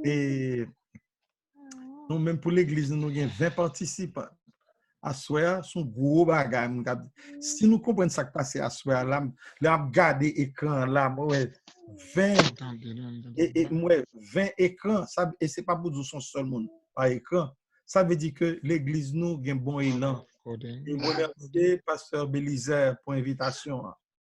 Et nous, même pour l'église, nous avons 20 participants. À soir, son gros bagage. Si nous comprenons ça qui passe à soir, là, là, regarder l'écran, là, ouais, 20, et moi, 20 écrans, ça, et ce n'est pas pour dire son seul monde par écran. Ça veut dire que l'église, nous, a un bon élan. Et je remercie Pasteur Bélizer pour l'invitation.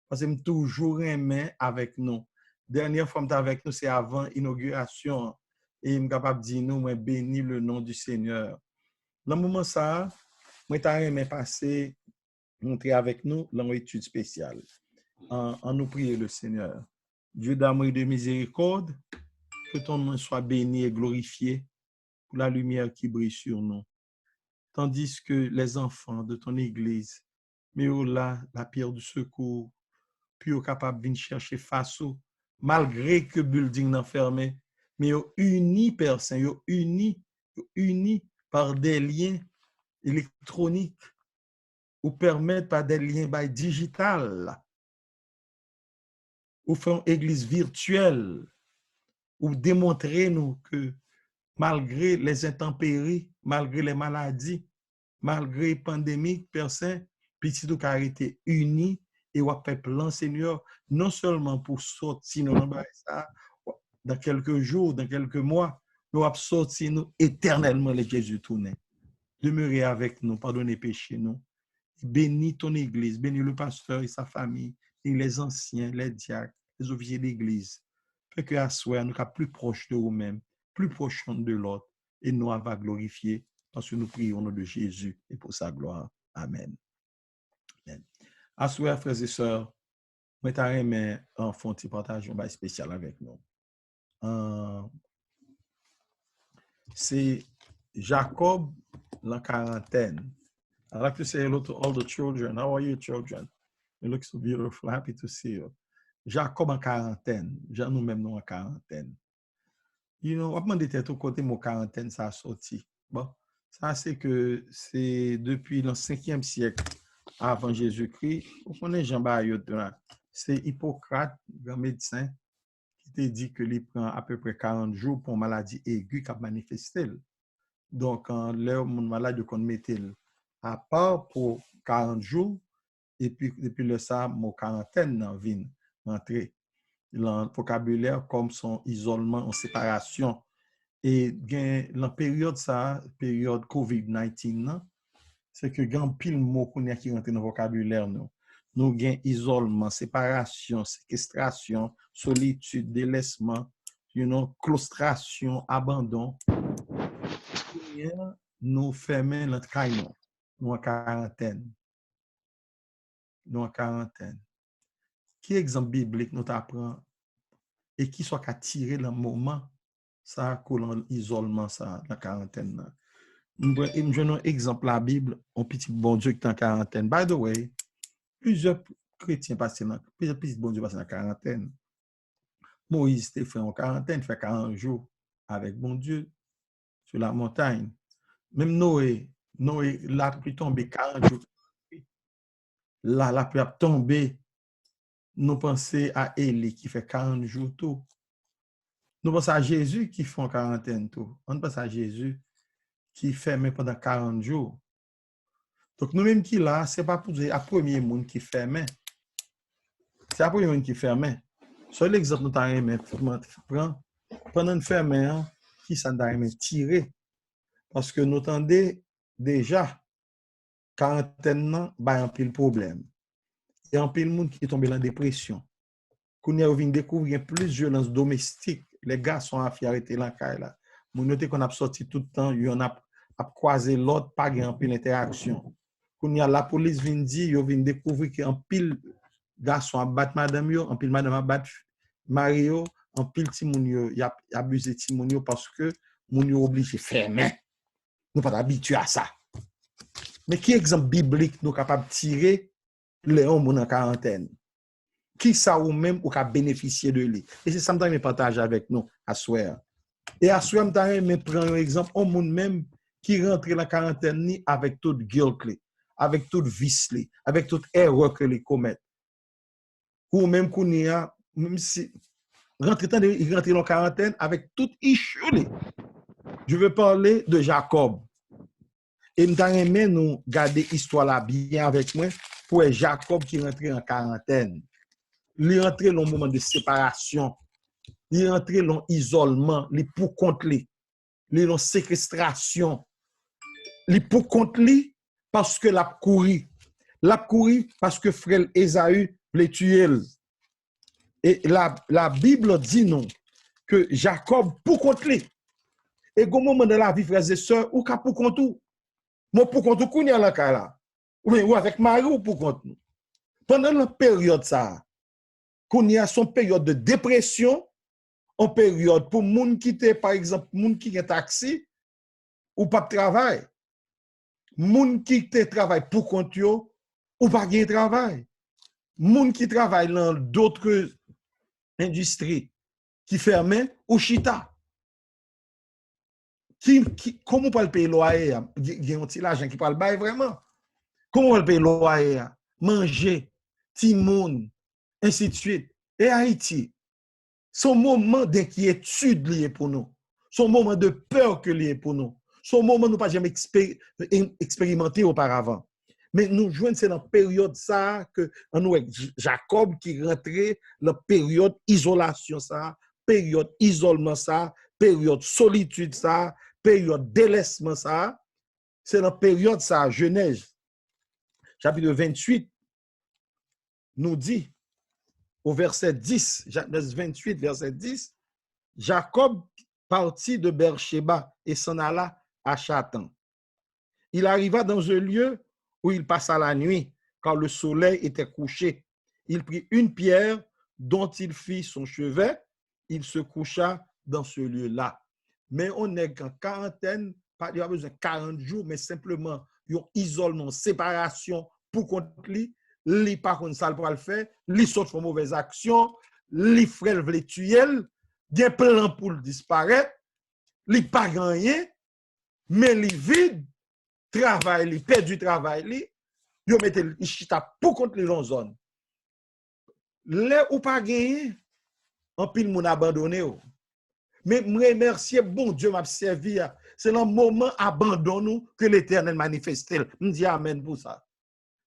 Parce qu'il m'a toujours aimé avec nous. Dernière fois que avec nous, c'est avant l'inauguration. Et il est capable de dire nous, moi, bénis le nom du Seigneur. Dans le moment ça, moi, je aimé passer, montrer avec nous dans l'étude spéciale. En nous prier le Seigneur. Dieu d'amour et de miséricorde, que ton nom soit béni et glorifié pour la lumière qui brille sur nous. Tandis que les enfants de ton église, mais oh là, la pierre du secours, puis au capable de venir chercher face au, malgré que building n'a fermé, mais unis, Père Saint, unis par des liens électroniques ou permettre par des liens digital, ou faire une église virtuelle, ou démontrer nous que malgré les intempéries, malgré les maladies, malgré la pandémie, personne, petit ou carité unis et on fait plan, Seigneur, non seulement pour sortir dans quelques jours, dans quelques mois, nous allons sortir nous éternellement les Jésus tourné. Demeurez avec nous, pardonnez péché nous. Bénis ton église, bénis le pasteur et sa famille, et les anciens, les diacres, les officiers d'église. Fait que à soi, nous sommes plus proches de nous-mêmes, plus proches de l'autre, et nous va glorifier parce que nous prions au nom de Jésus et pour sa gloire. Amen. Amen. À soi, frères et sœurs, je t'aimerais en fond de partage un spécial avec nous. C'est Jacob, la quarantaine. I'd like to say hello to all the children. How are you, children? You look so beautiful. Happy to see you. Jacob en quarantaine. Jean nous-mêmes nous en quarantaine. You know, on demande tout côté mon quarantaine ça a sorti. Bon, ça c'est que c'est depuis le 5e siècle avant Jésus-Christ. Vous connaissez Jean Bayot là. C'est Hippocrate, grand médecin, qui te dit que il prend à peu près 40 jours pour une maladie aiguë qui a manifesté. Donc, quand l'heure mon malade qu'on mettait à part pour 40 jours, et puis depuis le ça, mon quarantaine vient rentrer. Le vocabulaire comme son isolement en séparation. Et la période ça, période COVID-19, c'est que grand pile mot qui rentre dans le vocabulaire nous. Nous gain isolement, séparation, séquestration, solitude, délaissement, claustration, abandon. Nous fermons notre caillon, nous en quarantaine. Nous en quarantaine. Qui exemple biblique nous apprend et qui soit qu'à tirer le moment ça coule isolement ça la quarantaine. Je donne un exemple la Bible, un petit bon Dieu qui est en quarantaine. By the way, plusieurs chrétiens passent dans plusieurs petits bon Dieu passent dans la quarantaine. Moïse était fait en quarantaine, fait 40 jours avec bon Dieu sur la montagne. Même Noé, la pluie tombée 40 jours. Là, la pluie a tombé. Nous pensons à Élie qui fait 40 jours tout. Nous pensons à Jésus qui fait en quarantaine tout. On pense à Jésus qui ferme pendant 40 jours. Donc, nous-mêmes qui là, ce n'est pas pour dire à premier monde qui ferme. C'est à premier monde qui ferme. Sur l'exemple, nous avons pendant une ferme, qui s'en a tiré. Parce que nous entendons déjà, quarantaine, il y a un pile problème. Il y a un pile monde qui est tombé dans la dépression. Quand on vient découvrir plus de violence domestique, les gars sont arrêtés là. Nous notons qu'on a sorti tout le temps, il y en a croisé l'autre, pas de pile interaction. Quand la police vient dire, ils viennent découvrir qu'un pile garçon a battu madame, un pile madame a battu Mario, un pile Timounio, il a abusé Timounio parce que Mounio obligé de fermer. Nous ne sommes pas habitués à ça. Mais qui exemple biblique nous capable de tirer les hommes en quarantaine? Qui ça ou même ou qui bénéficier de lui? Et c'est ça que je partage avec nous à soir. Et à soir, je prends un exemple, un monde même qui rentre dans la quarantaine avec toute guilt, avec toute vice, avec toute erreur que les commettent. Ou même qu'on y a, même si il rentre en quarantaine avec toute issue. Je veux parler de Jacob. Et nous allons nous garder l'histoire là bien avec moi pour Jacob qui rentre en quarantaine. Il rentre dans un moment de séparation. Il rentre dans l'isolement. Il pour contre lui. Il dans séquestration. Il pour contre lui parce que l'a couru. L'a couru parce que frère Ésaü voulait tuer. Et la Bible dit non que Jacob pour contre lui. Et au moment de la vie, frères et sœurs, ou pour contre tout. Moi pour contre tout, là là. Ou avec Marie ou pour contre nous. Pendant la période ça, qu'on y a son période de dépression, en période pour moun qui te par exemple moun qui est taxi ou pas de travail. Moun qui te travaille pour compte yo ou pas de travail. Moun qui travaille dans d'autres industries qui ferment ou chita. Comment on peut payer loyer? Il y a un petit l'argent qui parle bail vraiment. Comment on peut payer loyer? Manger, timoun, ainsi de suite. Et Haïti, son moment d'inquiétude lié pour nous. Son moment de peur que lié pour nous. Son moment nous pas jamais expérimenté auparavant. Mais nous jouons c'est dans la période ça que nous Jacob qui rentrait dans la période isolation ça, période isolement ça, période solitude ça, période délaissement ça. C'est dans la période ça, Genèse chapitre 28 nous dit au verset 10, Genèse 28 verset 10, Jacob partit de Beersheba et s'en alla à Chatan. Il arriva dans un lieu où il passa la nuit, car le soleil était couché. Il prit une pierre dont il fit son chevet, il se coucha dans ce lieu-là. Mais on est en quarantaine, pas il y a besoin de 40 jours, mais simplement un isolement, séparation pour contre lui. Li par contre ça pour le faire, li saute pour mauvaise action, li frère veut tuer, bien plan pour le disparaître, li pas rien, mais li vide, travail, li perd du travail, li yo mette li chita pour contre les zone. Les ou pas gagné, en pile moun abandonné. Mais me remercier bon Dieu m'a servi, c'est le moment abandonne que l'Éternel manifeste. Me dit amen pour ça.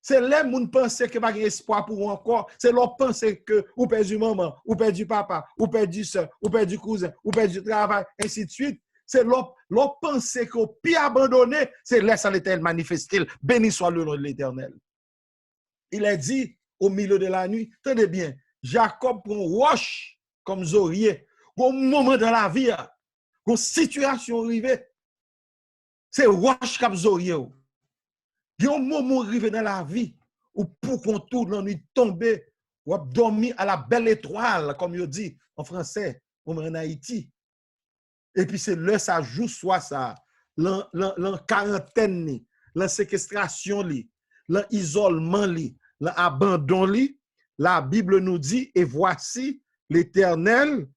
C'est là moun pense que pas espoir pour encore, c'est leur penser que ou perdu maman, ou perdu papa, ou perdu soeur, ou perdu cousin, ou perdu travail, ainsi de suite. C'est leur penser que pire abandonné, c'est là ça l'Éternel manifeste. Béni soit le nom de l'Éternel. Il a dit au milieu de la nuit, tenez bien, Jacob prend roche comme Zorier. Au moment dans la vie, une situation arrivée, c'est roche comme Zorier. Il y a un moment arrivé dans la vie où pour qu'on tourne la nuit tomber, ou dormir à la belle étoile, comme il dit en français, comme en Haïti. Et puis c'est là ça joue soit ça, la quarantaine, la séquestration, l'isolement, l'abandon. La Bible nous dit, et voici l'Éternel,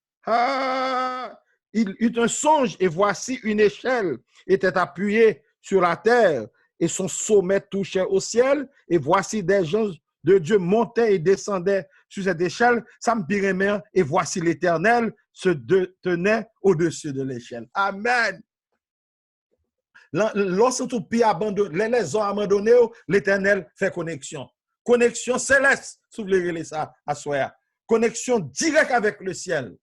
il eut un songe, et voici une échelle était appuyée sur la terre, et son sommet touchait au ciel, et voici des gens de Dieu montaient et descendaient sur cette échelle, ça me dirait bien, et voici l'Éternel se tenait au-dessus de l'échelle. Amen. Lorsque tout pays abandonné, les ont abandonnés, l'Éternel fait connexion. Connexion céleste, si vous voulez ça à soi. Connexion directe avec le ciel.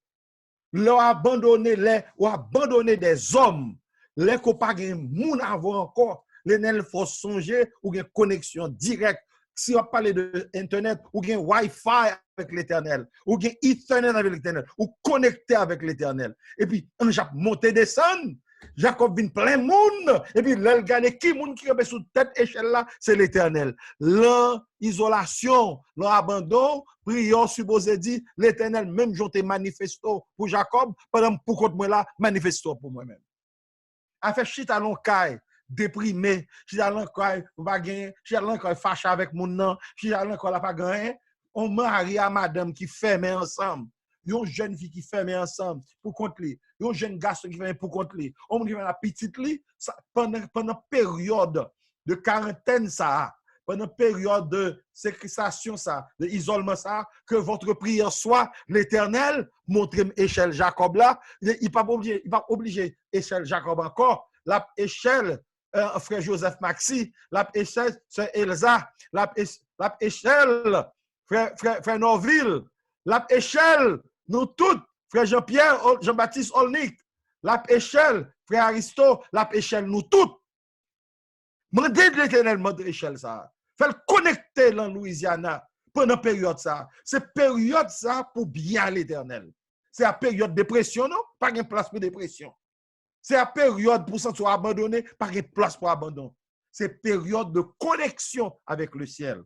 L'ont abandonné, ou abandonné des hommes, les qui n'ont pas de monde avant encore. L'Éternel faut songer ou une connexion directe. Si on parle de Internet, ou un Wi-Fi avec l'Éternel, ou un Ethernet avec l'Éternel, ou connecté avec l'Éternel. Et puis, on Jacob monté descend, Jacob vient plein monde, et puis, là, il qui monde qui est sous cette échelle-là, c'est l'Éternel. L'isolation, l'abandon, prions supposé dit, l'Éternel, même j'en manifesto pour Jacob, pendant pour contre moi là, manifesto pour moi-même. A fait chita long caille. Déprimé, si allons encore pas gagner, si allons encore fâché avec mon nom, si allons encore pas gagner, on marie à madame qui ferme ensemble. Une jeune fille qui ferme ensemble pour contre lui, un jeune garçon qui ferme pour contre lui, on qui fait la petite lui pendant période de quarantaine ça, pendant période de séquestration, ça, de isolement, ça, que votre prière soit l'Éternel, montrez échelle Jacob là, il n'est pas obligé échelle Jacob encore, la échelle frère Joseph Maxi, la échelle sœur Elsa, la échelle frère Norville, la échelle nous toutes, frère Jean-Pierre, Jean-Baptiste Olnik, la échelle frère Aristo, la échelle nous toutes. Mandez de l'Éternel, mandez l'échelle ça. Faites connecter dans Louisiana pendant la période ça. C'est période ça pour bien l'Éternel. C'est la période de dépression, non? Pas de place pour dépression. C'est la période pour sentir abandonné, pas de place pour abandon. C'est période de connexion avec le ciel.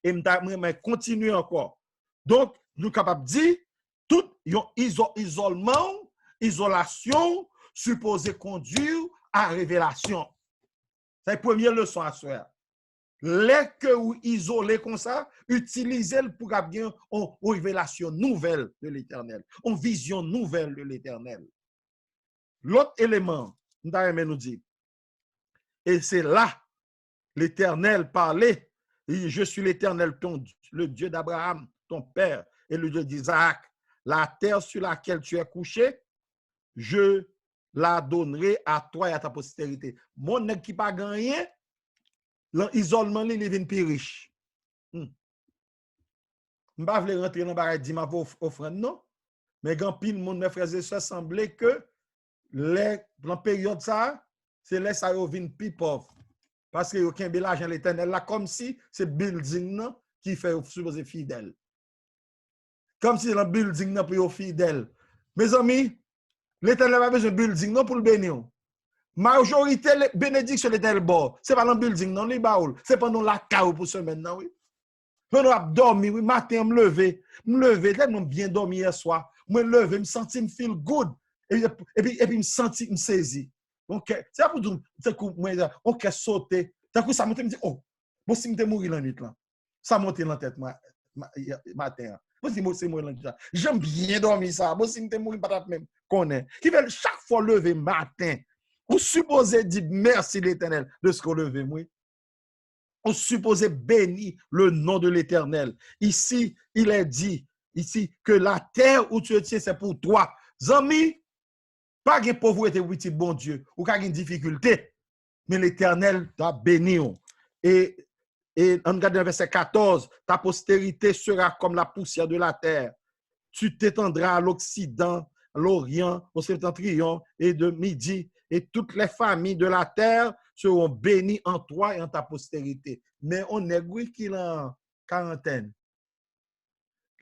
Et je continue encore. Donc, nous sommes capables de dire, tout isolement, isolation, supposé conduire à révélation. C'est la première leçon à faire. Les que vous isolez comme ça, utilisez-le pour avoir une révélation nouvelle de l'Éternel, une vision nouvelle de l'Éternel. L'autre élément, nous dit, et c'est là, l'Éternel parlait, je suis l'Éternel, le Dieu d'Abraham, ton père, et le Dieu d'Isaac. La terre sur laquelle tu es couché, je la donnerai à toi et à ta postérité. Mon nèg qui pas gagné, l'isolement, il vient plus riche. Je ne vais pas rentrer dans le barrage de ma offrande, non. Mais quand pile monde, mes frères et sœurs, semblait que dans la période ça, c'est là ça vient plus pauvre. Parce que aucun l'argent l'Éternel là, comme si c'est building non, qui fait supposer fidèle. Comme si le building non pour fidèle. Mes amis, l'Éternel a besoin de building non pour le bénir. Majorité bénédiction l'Éternel bon, c'est pas dans le building non, les baoul, c'est pas dans la cave pour semaine non oui. Pendant à dormir, oui, matin me lever, tellement bien dormi hier soir, me lever, me sentir me feel good et puis me sentir me saisi. OK, c'est pour dire c'est coup moi OK sauter, d'un coup ça monte me dit oh, bon si me mourir la nuit là. Ça monte dans tête matin. Bon si moi c'est moi la nuit. J'aime bien dormir ça. Bon si me mourir pas même connaît. Qui veut chaque fois lever matin. Vous supposez dire merci l'Éternel de ce qu'on levé moi. On supposait bénir le nom de l'Éternel. Ici, il est dit ici que la terre où tu es tiens, c'est pour toi. Zami, pas de pauvreté, petit bon Dieu, ou pas de difficulté, mais l'Éternel t'a béni. Et en regardant verset 14, ta postérité sera comme la poussière de la terre. Tu t'étendras à l'Occident, à l'Orient, au septentrion et de midi, et toutes les familles de la terre seront bénies en toi et en ta postérité. Mais on est oui qu'il en quarantaine.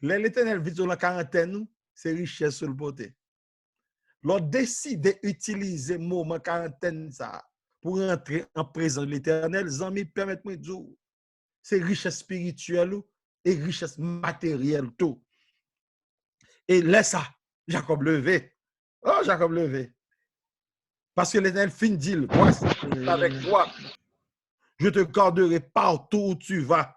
L'Éternel vit sur la quarantaine, c'est richesse sur le côté. L'on décide d'utiliser le moment quarantaine ça pour entrer en présence de l'Éternel. Zami, permettez-moi de dire, c'est richesse spirituelle et richesse matérielle tout. Et laisse ça, Jacob levé. Oh, Jacob levé. Parce que l'Éternel fin dit, voici avec toi. Je te garderai partout où tu vas.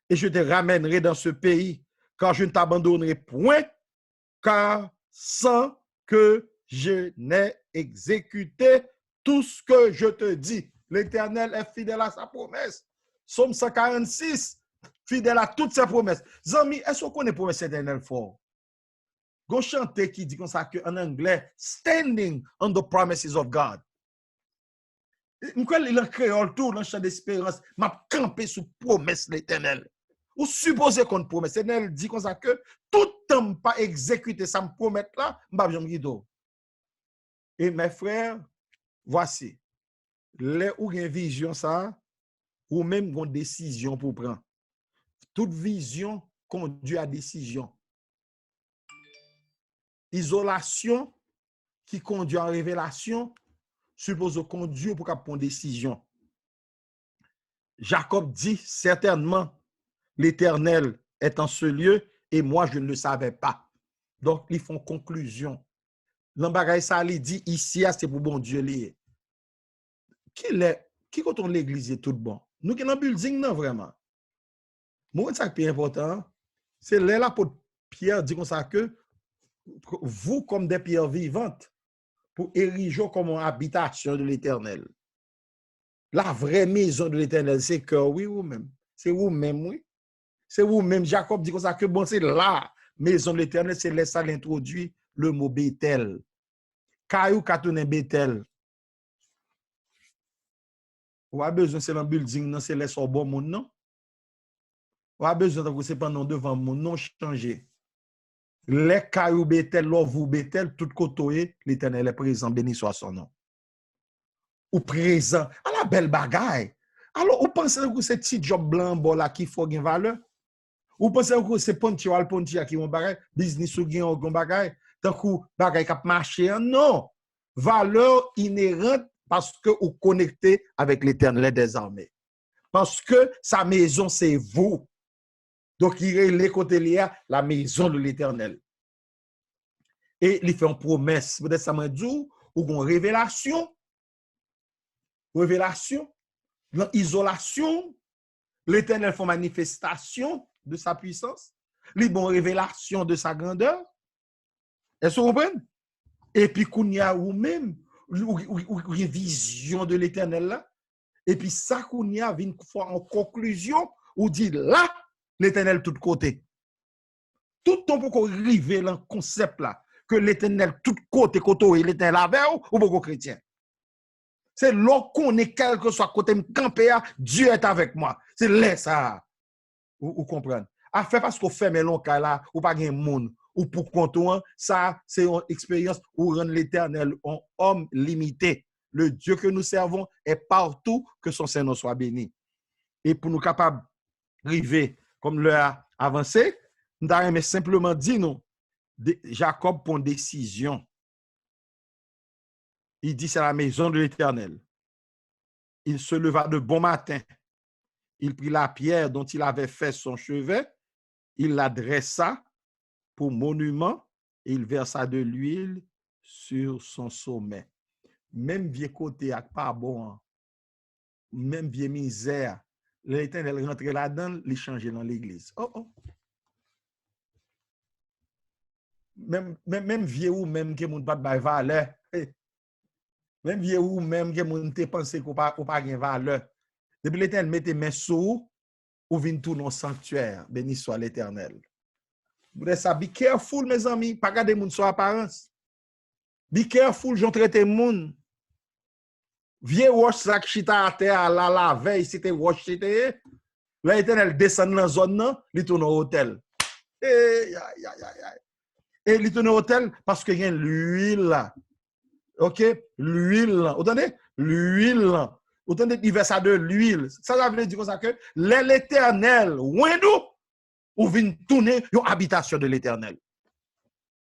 Et je te ramènerai dans ce pays, car je ne t'abandonnerai point, car sans que je n'ai exécuté tout ce que je te dis. L'Éternel est fidèle à sa promesse. Psaume 146, fidèle à toutes ses promesses. Zami, est-ce qu'on connaît promesse éternelle fort? Go chanter qui dit comme ça en anglais, standing on the promises of God. Il a créé tout dans le champ d'espérance, m'a campé sous promesse l'Éternel. Ou supposez qu'on promesse. L'Éternel dit comme ça que tout temps pas exécuté ça me promet là, m'pa jamais guido. Et mes frères, voici. Les ou une vision ça, ou même une décision pour prendre. Toute vision conduit à décision. Isolation qui conduit à révélation suppose conduire pour prendre une décision. Jacob dit certainement l'Éternel est en ce lieu et moi je ne le savais pas. Donc ils font conclusion. L'embagay ça il dit ici c'est pour bon Dieu lié. Qui retourne l'église est tout bon. Nous qui dans building non vraiment. Moi ça qui est important, c'est là pour Pierre dit comme ça que vous comme des pierres vivantes pour ériger comme une habitation de l'Éternel. La vraie maison de l'Éternel, c'est que oui, vous-même. C'est vous-même, oui. C'est vous-même. Jacob dit comme ça que bon, c'est la maison de l'Éternel, c'est là ça l'introduit le mot Bethel. Kayou katounen Bethel. Ou a besoin c'est un building, non, c'est les bon monde, non? Ou a besoin de c'est pas non devant mon non changer. Les Kayou Bethel, vous Bethel, tout côté, l'Éternel est présent, béni soit son nom. Ou présent, à la belle bagaille. Alors, vous pensez que c'est petit job blanc bon là qui faut une valeur? Ou pensez que c'est ponti qui ont bagay, business ou gen on bagay, tant que bagay k'ap marché? Non. Valeur inhérente parce que vous connectez avec l'Éternel des armées. Parce que sa maison c'est vous. Donc il est les côtés liés la maison de l'Éternel. Et il fait une promesse, peut-être ça m'a dit ou une révélation. Révélation, dans isolation, l'Éternel fait manifestation de sa puissance, les bonnes révélations de sa grandeur. Est-ce que vous comprenez? Et puis, qu'on y a ou même, une vision de l'Éternel là. Et puis, ça qu'on y a, une fois en conclusion, ou dit là, l'Éternel tout côté. Tout le temps pour qu'on arrive dans le concept là, que l'Éternel tout côté, côté, l'Éternel avec ou beaucoup chrétien. C'est là qu'on est, quel que soit côté campé, Dieu est avec moi. C'est là ça. Vous comprenez? A fait parce qu'on fait mes longs cas là, ou pas gain monde, ou pour compter, ça, c'est une expérience où rendre l'Éternel un homme limité. Le Dieu que nous servons est partout, que son Seigneur soit béni. Et pour nous capables d'arriver, comme l'heure avancé, nous avons simplement dit, nous, Jacob prend une décision. Il dit, c'est la maison de l'Éternel. Il se leva de bon matin. Il prit la pierre dont il avait fait son chevet, il la dressa pour monument et il versa de l'huile sur son sommet. Même vieux côté à pas bon, même vieux misère, l'Éternel rentre là-dedans, il change dans l'église. Oh, oh. Même vieux ou même que moun pas de valeur. Même vieux ou même que moun te pensé qu'on pas de valeur. Depuis l'Éternel mette mes sous ou vient tout dans sanctuaire, béni soit l'Éternel. Vous devez ça, be careful, mes amis, pas garder moun sur apparence. Be careful, j'en traite moun. Vieux wash sak chita à terre la veille, c'était wash chita. L'Éternel descend dans la zone, il tourne au hôtel. Et il tourne au hôtel parce qu'il y a l'huile là. OK? L'huile. Vous entendez? L'huile. Vous entendez? Il verse de l'huile. Ça veut dire comme ça que l'Éternel, ou vient tourner une habitation de l'Éternel.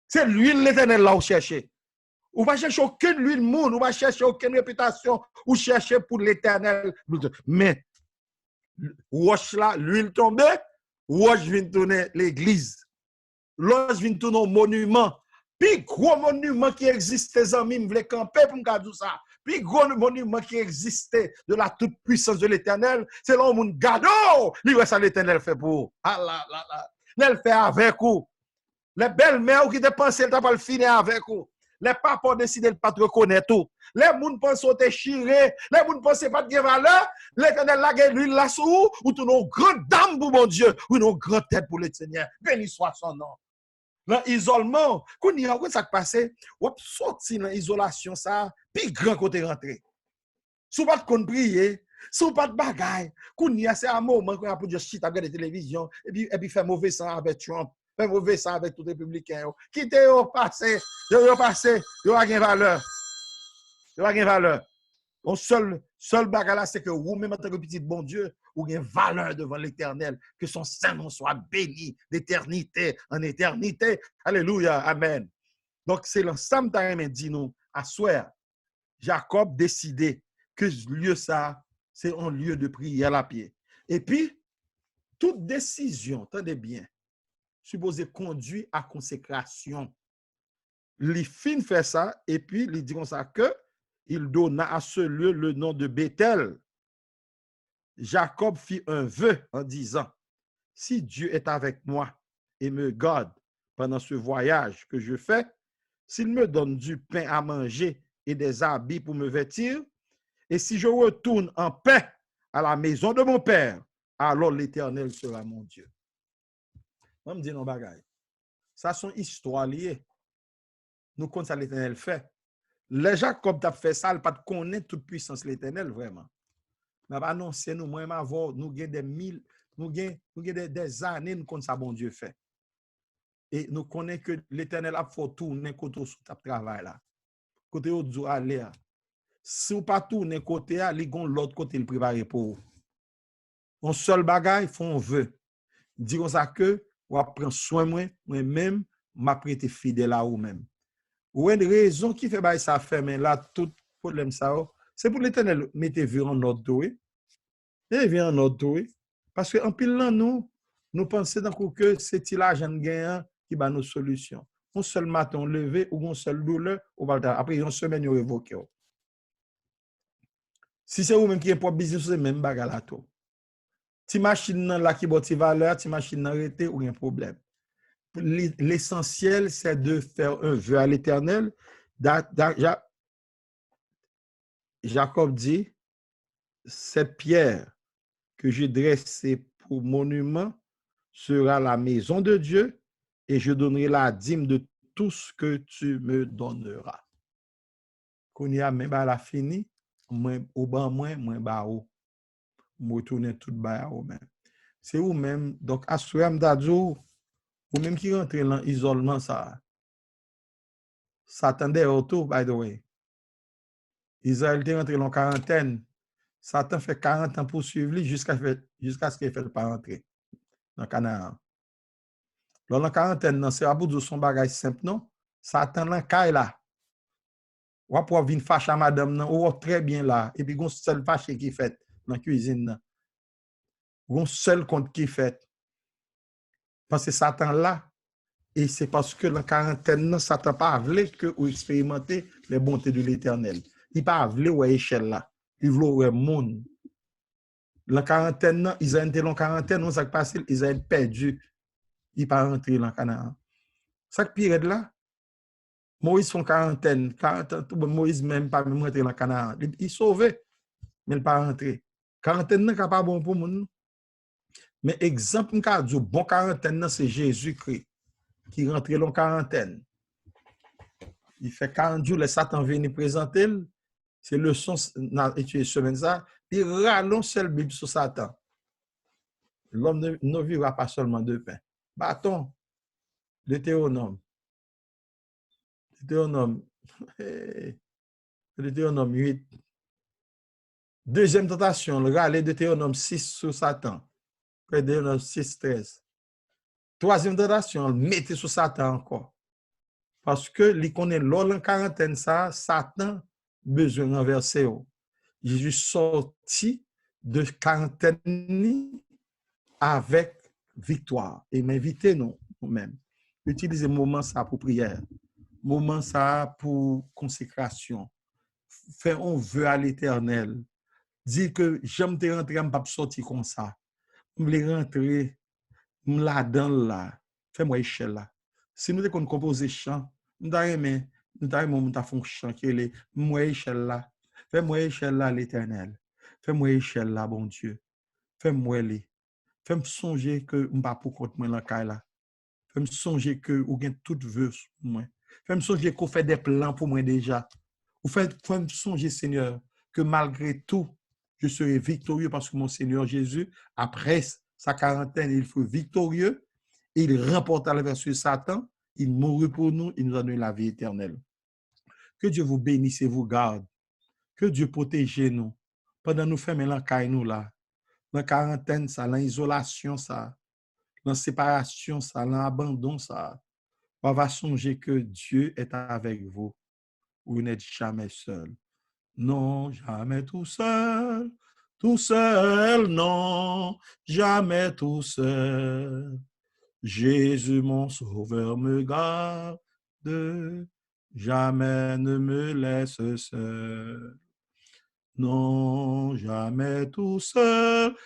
C'est l'huile l'Éternel là où chercher. Ou pas chercher aucune huile monde, ou pas chercher aucune réputation, ou chercher pour l'Éternel. Mais wash là, l'huile tombée, wash vient tourner l'église. Wash vient tourner au monument. Puis gros monument qui existait, les amis, me voulaient camper pour me dire ça. Puis gros monument qui existait de la toute puissance de l'Éternel, c'est là où mon gado, lui ça l'Éternel fait pour. Ah là là là. Elle fait avec vous. Les belles-mères qui dépensent, elles pas le finir avec vous. Les papas décident de ne pas te reconnaître tout. Les gens pensent que tu chiré. Les gens pensent pas de valeur. L'Éternel l'a l'huile là sous ou tu une grande dame pour mon Dieu, ou une grande tête pour le Seigneur. Béni soit son nom. Dans l'isolement, quand il y a ça qui passe, on sorti dans l'isolation, ça, puis grand côté rentré. Si vous pas de prier, si vous pas de bagaille, quand il y a c'est un moment qu'on a pour dire shit, regarder la télévision, et puis faire mauvais sang avec Trump, faire mauvais sang avec tous les républicains. Quittez au passé, yo passé, yo a gain valeur. Yo a gain valeur. Le seul bagage là, c'est que vous-même, en tant que petit bon Dieu, vous avez une valeur devant l'Éternel, que son Saint-Nom soit béni d'éternité en éternité. Alléluia, amen. Donc, c'est l'ensemble de dit nous, à soir, Jacob décidé que ce lieu ça, c'est un lieu de prière à pied. Et puis, toute décision, tenez bien, supposée conduire à consécration. Il fin fait ça, et puis il dit comme ça que il donna à ce lieu le nom de Bethel. Jacob fit un vœu en disant, si Dieu est avec moi et me garde pendant ce voyage que je fais, s'il me donne du pain à manger et des habits pour me vêtir, Et si je retourne en paix à la maison de mon Père, alors l'Éternel sera mon Dieu. Moi, je me dis non, bagaille. Ça, sont histoires liées. Nous comptons ça l'Éternel fait. Les Jacob t'a fait ça, il pas connaître toute puissance l'Éternel, vraiment. Mais annoncer nous, moi, nous avons des années, nous comptons ça, bon Dieu fait. Et nous connaissons que l'Éternel a fait tourner côté sous ta travail là. Côté où tu aller. Si vous pas tourner côté là, il y a l'autre côté le préparé pour vous. On seul bagaille, font vœu. Disons ça que, on prend soin moi-même, m'a prêté fidèle à vous-même. Ou une raison qui fait ça fait, mais là, tout problème ça, c'est pour l'Éternel mettre vœu en ordre doué. Et vient en ordre parce que en pile là, nous pensons d'un coup que c'est l'argent gagnant qui va nos solutions. On seul matin levé ou on seul douleur, après une semaine, on révoque. Si c'est vous-même qui est pour business, c'est même bagarre là tout. Si machine là qui boit valeur, si machine arrêté ou un problème. L'essentiel, c'est de faire un vœu à l'Éternel. Jacob dit, cette pierre que j'ai dressée pour monument sera la maison de Dieu et je donnerai la dîme de tout ce que tu me donneras. Quand il y a même la fini, moi au ban moi ba ou, moi tourner tout ba ou même. C'est vous même donc assuram dadjo ou même qui rentre dans isolement ça. Satan autour by the way. Israël est rentré en quarantaine. Satan fait 40 ans pour suivre lui jusqu'à ce qu'il fasse pas rentrer dans Canaan. Dans la quarantaine, c'est à bout de son bagage simple, non? Satan là, caille là. Ou pour venir fâcher à madame, non? Ou très bien là. Et puis, on seul fâché qui fait dans la cuisine. On seul compte qui fait. Parce que Satan là, et c'est parce que la quarantaine, Satan pas voulu que vous expérimentez les bontés de l'Éternel. Il pas voulu ou échelle là. Il voulait le monde. La quarantaine, Israël était en quarantaine, on s'est passé, Israël perdu. Il pas rentré dans Canaan. Ça qui pire là, Moïse son quarantaine, 40 ans, Moïse même pas même rentré dans Canaan. Il sauvé, mais il pas rentré. Quarantaine n'est pas bon pour nous. Mais exemple, du bon quarantaine, c'est Jésus-Christ qui rentre dans quarantaine. Il fait 40 jours, le Satan vient présenter. C'est le son, dans l'étude semaine ça. Il rallonge seul Bible sur Satan. L'homme ne vivra pas seulement de pain. Bâton, Deutéronome. Deutéronome 8. Deuxième tentation, le râler Deutéronome 6 sur Satan. Deutéronome 6, 13. Troisième tentation, mettez sur Satan encore. Parce que les connaît l'ol en quarantaine, ça, Satan besoin de renverser. Jésus sorti de quarantaine avec victoire. Et m'inviter nous-mêmes. Utilisez moment ça pour prière. Moment ça pour consécration. Faire un vœu à l'Éternel. Dire que j'aime te rentrer, je ne pas sortir comme ça. Je vais rentrer, je vais la dans là. Fais-moi échelle là. Si nous devons composer chant, nous devons faire un chant qui est moi échelle là. Fais-moi échelle là, l'Éternel. Fais-moi échelle là, bon Dieu. Fais-moi les. Fais-moi songer que je ne vais pas pour contre moi là. Fais-moi songer que vous avez tout vœu pour moi. Fais-moi songer qu'on fait des plans pour moi déjà. Fais-moi songer, Seigneur, que malgré tout, je serai victorieux parce que mon Seigneur Jésus, après sa quarantaine, il fut victorieux. Et il remporta la vertu de Satan. Il mourut pour nous. Il nous a donné la vie éternelle. Que Dieu vous bénisse et vous garde. Que Dieu protège nous. Pendant nous fermer la caille nous là. Dans la quarantaine, ça, dans l'isolation, ça. Dans la séparation, ça. Dans l'abandon, ça. On va songer que Dieu est avec vous. Vous n'êtes jamais seul. Non, jamais tout seul. Tout seul, non. Jamais tout seul. Jésus, mon sauveur, me garde. Jamais ne me laisse seul. Non, jamais tout seul,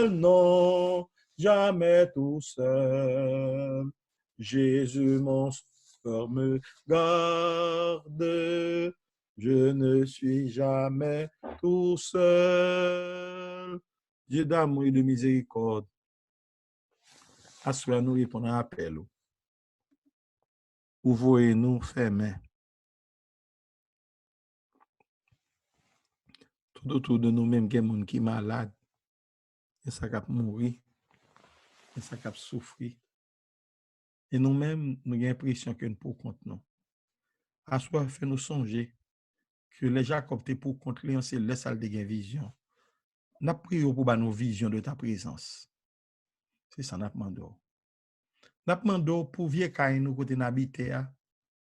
non, jamais tout seul. Jésus, mon sauveur, me garde. Je ne suis jamais tout seul. Dieu d'amour et de miséricorde, assurez-nous répondre à l'appel. Ouvrez-nous, fermez. Tout autour de nous-mêmes, il y a des gens qui sont malades. Et ça qui mourir. Et ça qui souffrir. Et nous-mêmes, nous avons l'impression que nous pouvons compte nous. Assoir, fait nous songer que les Jacob étaient pour contre les c'est les salles de vision. Nous prions pour nos visions de ta présence. C'est ça, nous demandons. Nous demandons pour vieux caïn nous côté n'habiter,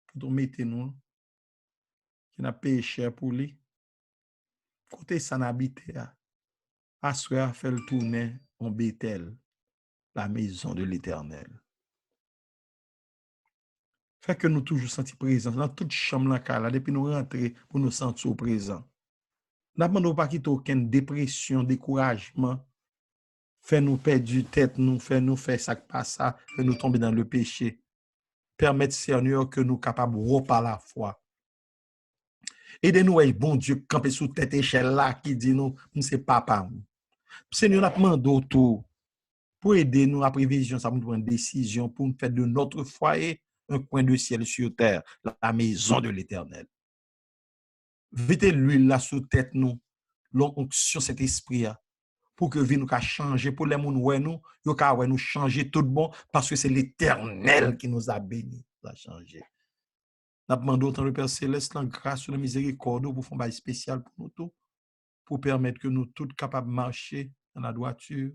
pour nous mettre nous, qui n'a payé cher pour lui. Côté ça n'habiter, assoir, fait le tourner en Bethel, la maison de l'Éternel. Fait que nous toujours senti présence dans toute chambre là, depuis nous rentrer pour nous sentir présent. Nous demandons pas quitter aucune dépression, découragement, fait nous perdre du tête, nous faire ça qui passe ça, fait nous tomber dans le péché. Permettre, Seigneur, que nous capables de reparler la foi. Aidez-nous, bon Dieu, camper sous tête échelle là, qui dit nous, c'est papa. Seigneur, nous demandons tout pour aider nous à prévision, ça nous prendre une décision pour nous faire de notre foyer un coin de ciel sur terre, la maison de l'Éternel. Mettez l'huile là sous tête nous, l'onction cet esprit là, pour que vie nous ka changer, pour les gens nous, yo ka nous changer tout bon, parce que c'est l'Éternel qui nous a bénis, nous a changé. Nous demandons autant le Père Céleste, la grâce et la miséricorde pour faire un bail spécial pour nous tous, pour permettre que nous tous capables de marcher dans la droiture,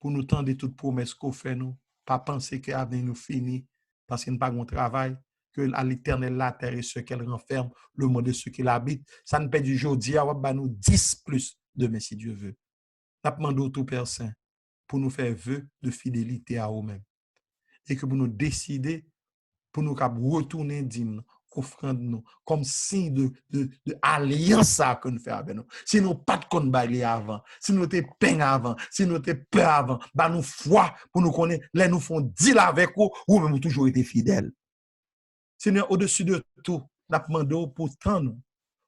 pour nous tendre toutes promesses qu'on fait nous, pas penser que l'avenir nous finit, parce qu'il n'y a pas de travail, que à l'Éternel la terre et ce qu'elle renferme, le monde et ce qu'il habite, ça ne peut du jour d'hier, nous 10 plus demain si Dieu veut. Nous demandons tout Père Saint pour nous faire vœu de fidélité à nous-mêmes et que pour nous décider, pour nous retourner d'hymne, offrande nous, comme signe de alliance que nous faisons avec nous. Si nous pas de compte avant, si nous t'es peine avant, si nous t'es peur avant, bah nous foi pour nous connaître, là nous font deal avec vous, ou même toujours été fidèles. Seigneur, au-dessus de tout, nous demandons pour nous,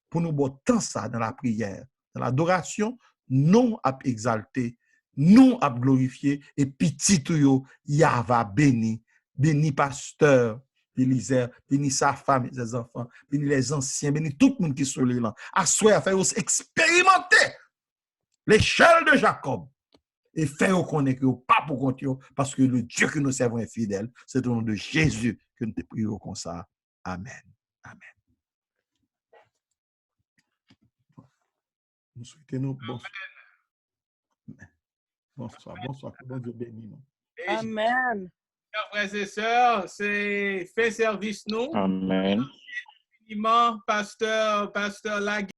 pour nous boire tant ça dans la prière, dans l'adoration, non à exalter, non à glorifier, et petit tout yo, Yahva béni, béni pasteur, Élisée, béni sa femme et ses enfants, béni les anciens, béni tout le monde qui sont là. Assoyez à faire expérimenter l'échelle de Jacob et faire reconnaître que pas pour compte, parce que le Dieu que nous servons est fidèle. C'est au nom de Jésus que nous te prions comme ça. Amen. Amen. Nous souhaitons nous bonsoir. Bonsoir, bonsoir. Que bon Dieu bénisse nous. Amen. Frères et sœurs, c'est fait service nous. Amen. Pasteur Laguerre.